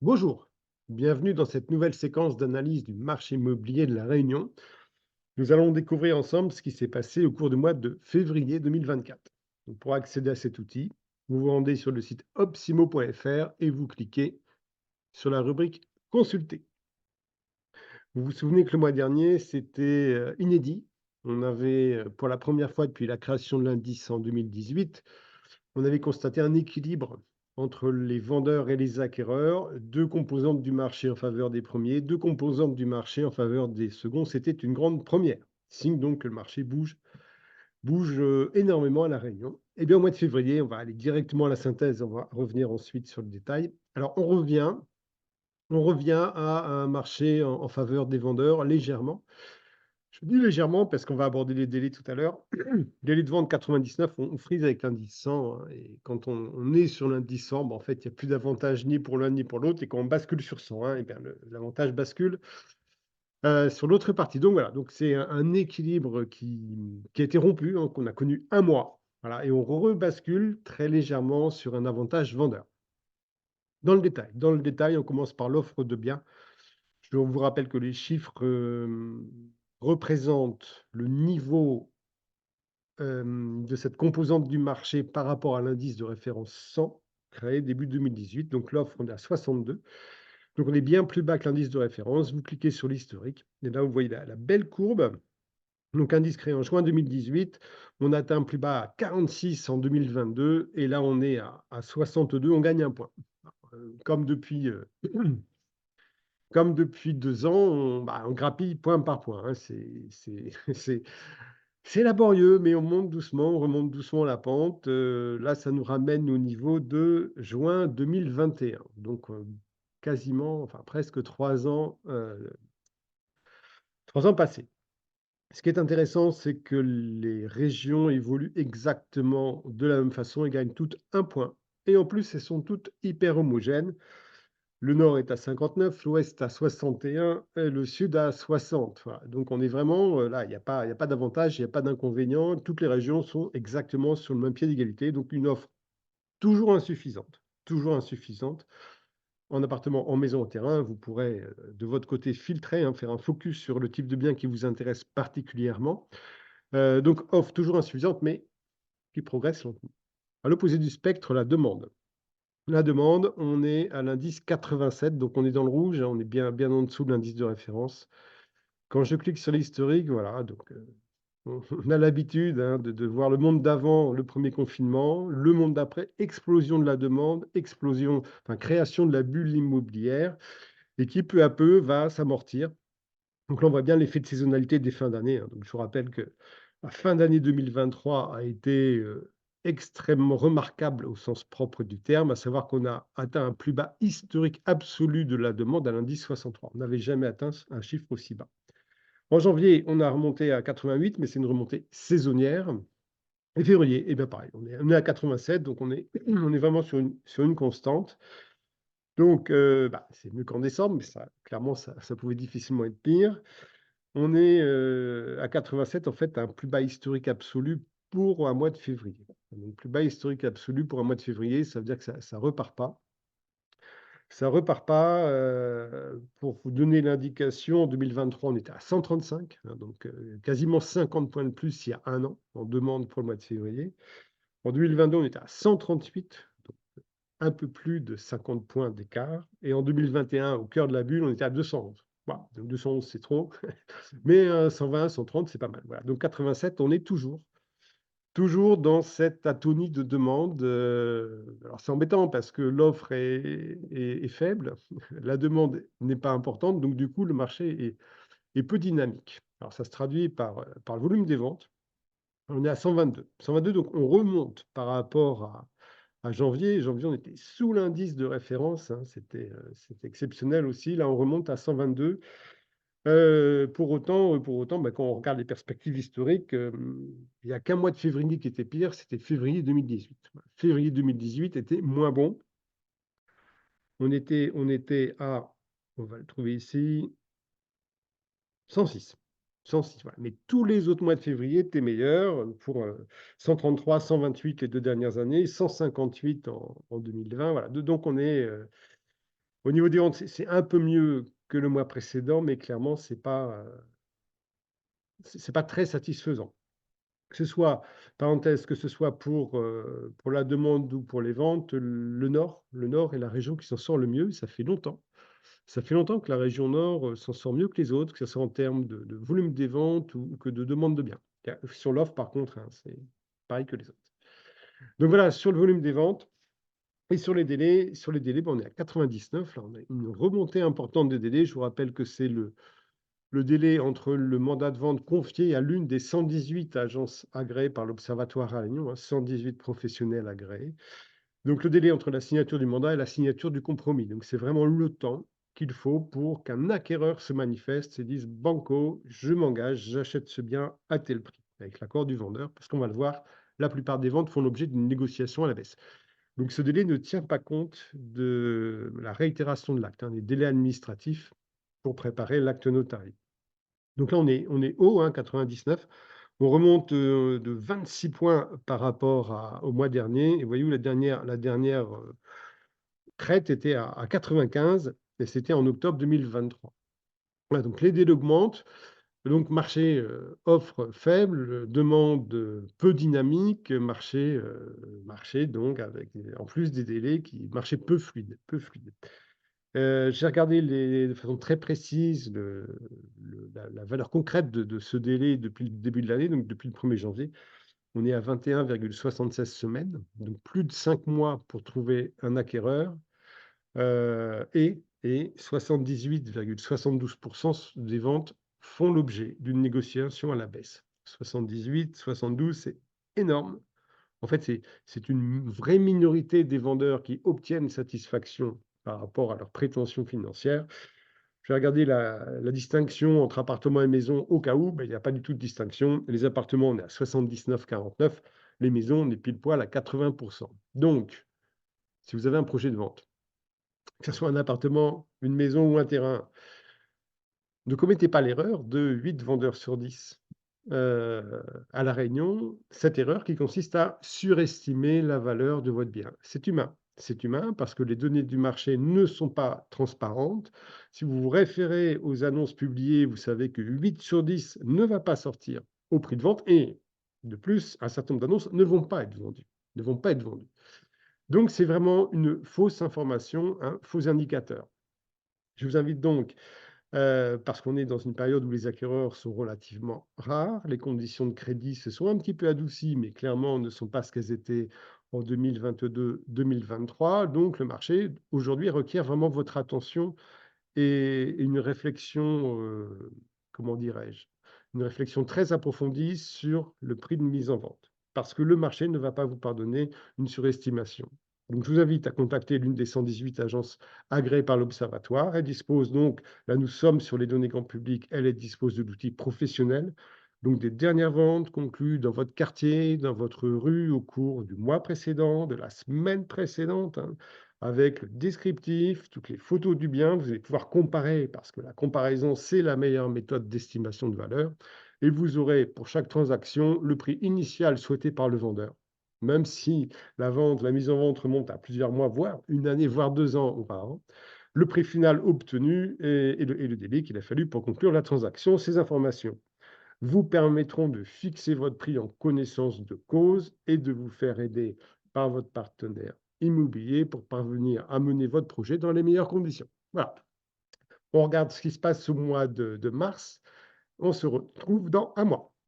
Bonjour, bienvenue dans cette nouvelle séquence d'analyse du marché immobilier de La Réunion. Nous allons découvrir ensemble ce qui s'est passé au cours du mois de février 2024. Donc, pour accéder à cet outil, vous vous rendez sur le site opsimo.fr et vous cliquez sur la rubrique Consulter. Vous vous souvenez que le mois dernier, c'était inédit. On avait, pour la première fois depuis la création de l'indice en 2018, on avait constaté un équilibre entre les vendeurs et les acquéreurs, deux composantes du marché en faveur des premiers, deux composantes du marché en faveur des seconds. C'était une grande première, signe donc que le marché bouge énormément à La Réunion. Eh bien, au mois de février, on va aller directement à la synthèse, on va revenir ensuite sur le détail. Alors, on revient à un marché en faveur des vendeurs légèrement. Je dis légèrement parce qu'on va aborder les délais tout à l'heure. Délai de vente 99, on frise avec l'indice 100, hein, et quand on est sur l'indice 100, en fait, il n'y a plus d'avantage ni pour l'un ni pour l'autre, et quand on bascule sur 101, eh bien, l'avantage bascule sur l'autre partie. Donc voilà, donc c'est un équilibre qui a été rompu, hein, qu'on a connu un mois. Voilà, et on rebascule très légèrement sur un avantage vendeur. Dans le détail, on commence par l'offre de biens. Je vous rappelle que les chiffres représentent le niveau de cette composante du marché par rapport à l'indice de référence 100, créé début 2018. Donc l'offre, on est à 62. Donc on est bien plus bas que l'indice de référence. Vous cliquez sur l'historique. Et là, vous voyez la belle courbe. Donc indice créé en juin 2018. On atteint plus bas à 46 en 2022. Et là, on est à 62. On gagne un point. Comme depuis, comme depuis 2 ans, on grappille point par point, hein. C'est laborieux, mais on monte doucement, on remonte doucement la pente. Là, ça nous ramène au niveau de juin 2021. Donc, quasiment, enfin presque 3 ans, 3 ans passés. Ce qui est intéressant, c'est que les régions évoluent exactement de la même façon et gagnent toutes un point. Et en plus, elles sont toutes hyper homogènes. Le nord est à 59, l'ouest à 61 et le sud à 60. Voilà. Donc on est vraiment là, il y a pas d'avantage, il n'y a pas d'inconvénient. Toutes les régions sont exactement sur le même pied d'égalité. Donc une offre toujours insuffisante. En appartement, en maison, en terrain, vous pourrez de votre côté filtrer, hein, faire un focus sur le type de bien qui vous intéresse particulièrement. Donc offre toujours insuffisante, mais qui progresse lentement. À l'opposé du spectre, la demande. La demande, on est à l'indice 87, donc on est dans le rouge, hein, on est bien, bien en dessous de l'indice de référence. Quand je clique sur l'historique, voilà, donc on a l'habitude, hein, de voir le monde d'avant, le premier confinement, le monde d'après, explosion de la demande, enfin création de la bulle immobilière, et qui peu à peu va s'amortir. Donc là, on voit bien l'effet de saisonnalité des fins d'année, hein. Donc je vous rappelle que la fin d'année 2023 a été extrêmement remarquable au sens propre du terme, à savoir qu'on a atteint un plus bas historique absolu de la demande à l'indice 63. On n'avait jamais atteint un chiffre aussi bas. En janvier, on a remonté à 88, mais c'est une remontée saisonnière. Et février, eh bien pareil, on est à 87, donc on est vraiment sur une constante. Donc, c'est mieux qu'en décembre, mais ça, clairement, ça pouvait difficilement être pire. On est à 87, en fait, un plus bas historique absolu pour un mois de février. Donc, plus bas historique absolu pour un mois de février, ça veut dire que ça repart pas. Ça repart pas. Pour vous donner l'indication, en 2023, on était à 135, hein, donc quasiment 50 points de plus il y a un an en demande pour le mois de février. En 2022, on était à 138, donc un peu plus de 50 points d'écart. Et en 2021, au cœur de la bulle, on était à 211. Voilà, donc 211, c'est trop. Mais 120, 130, c'est pas mal. Voilà. Donc 87, on est toujours dans cette atonie de demande. Alors c'est embêtant parce que l'offre est faible, la demande n'est pas importante, donc du coup, le marché est peu dynamique. Alors ça se traduit par le volume des ventes. On est à 122. 122, donc on remonte par rapport à janvier. Janvier, on était sous l'indice de référence, hein, c'était exceptionnel aussi. Là, on remonte à 122. Pour autant, quand on regarde les perspectives historiques, il n'y a qu'un mois de février qui était pire, c'était février 2018. Février 2018 était moins bon. On était à, on va le trouver ici, 106. 106, voilà. Mais tous les autres mois de février étaient meilleurs, pour 133, 128 les 2 dernières années, 158 en 2020. Voilà. Donc on est Au niveau des ventes, c'est un peu mieux que le mois précédent, mais clairement, c'est pas très satisfaisant. Que ce soit, parenthèse, que ce soit pour la demande ou pour les ventes, le Nord est la région qui s'en sort le mieux, ça fait longtemps. Ça fait longtemps que la région Nord, s'en sort mieux que les autres, que ce soit en termes de volume des ventes ou que de demande de biens. Sur l'offre, par contre, hein, c'est pareil que les autres. Donc voilà, sur le volume des ventes et sur les délais, bah, on est à 99, là, on a une remontée importante des délais. Je vous rappelle que c'est le délai entre le mandat de vente confié à l'une des 118 agences agréées par l'Observatoire à Lannion, hein, 118 professionnels agréés. Donc le délai entre la signature du mandat et la signature du compromis. Donc c'est vraiment le temps qu'il faut pour qu'un acquéreur se manifeste et dise: «Banco, je m'engage, j'achète ce bien à tel prix», avec l'accord du vendeur, parce qu'on va le voir, la plupart des ventes font l'objet d'une négociation à la baisse. Donc ce délai ne tient pas compte de la réitération de l'acte, hein, des délais administratifs pour préparer l'acte notarié. Donc là, on est haut, hein, 99. On remonte, de 26 points par rapport au mois dernier et voyez-vous la dernière crête était à 95 et c'était en octobre 2023. Voilà, donc les délais augmentent, donc marché, offre faible, demande, peu dynamique, marché donc avec en plus des délais marché peu fluide. J'ai regardé de façon très précise la valeur concrète de ce délai depuis le début de l'année, donc depuis le 1er janvier. On est à 21,76 semaines, donc plus de 5 mois pour trouver un acquéreur, et 78,72 des ventes font l'objet d'une négociation à la baisse. 78, 72, c'est énorme. En fait, c'est une vraie minorité des vendeurs qui obtiennent satisfaction par rapport à leurs prétentions financières. J'ai regardé la distinction entre appartements et maisons au cas où, il y a pas du tout de distinction. Les appartements, on est à 79,49. Les maisons, on est pile poil à 80. Donc, si vous avez un projet de vente, que ce soit un appartement, une maison ou un terrain, ne commettez pas l'erreur de 8 vendeurs sur 10 à La Réunion, cette erreur qui consiste à surestimer la valeur de votre bien. C'est humain. C'est humain parce que les données du marché ne sont pas transparentes. Si vous vous référez aux annonces publiées, vous savez que 8 sur 10 ne va pas sortir au prix de vente et de plus, un certain nombre d'annonces ne vont pas être vendues. Ne vont pas être vendues. Donc, c'est vraiment une fausse information, un faux indicateur. Je vous invite donc parce qu'on est dans une période où les acquéreurs sont relativement rares. Les conditions de crédit se sont un petit peu adoucies, mais clairement ne sont pas ce qu'elles étaient en 2022-2023. Donc le marché, aujourd'hui, requiert vraiment votre attention et une réflexion, comment dirais-je? Une réflexion très approfondie sur le prix de mise en vente. Parce que le marché ne va pas vous pardonner une surestimation. Donc je vous invite à contacter l'une des 118 agences agréées par l'Observatoire. Elle dispose donc, là nous sommes sur les données grand public, elle dispose de l'outil professionnel, donc des dernières ventes conclues dans votre quartier, dans votre rue au cours du mois précédent, de la semaine précédente, hein, avec le descriptif, toutes les photos du bien. Vous allez pouvoir comparer parce que la comparaison, c'est la meilleure méthode d'estimation de valeur. Et vous aurez pour chaque transaction le prix initial souhaité par le vendeur. Même si la mise en vente remonte à plusieurs mois, voire une année, voire 2 ans auparavant, le prix final obtenu et le délai qu'il a fallu pour conclure la transaction. Ces informations vous permettront de fixer votre prix en connaissance de cause et de vous faire aider par votre partenaire immobilier pour parvenir à mener votre projet dans les meilleures conditions. Voilà, on regarde ce qui se passe au mois de mars. On se retrouve dans un mois.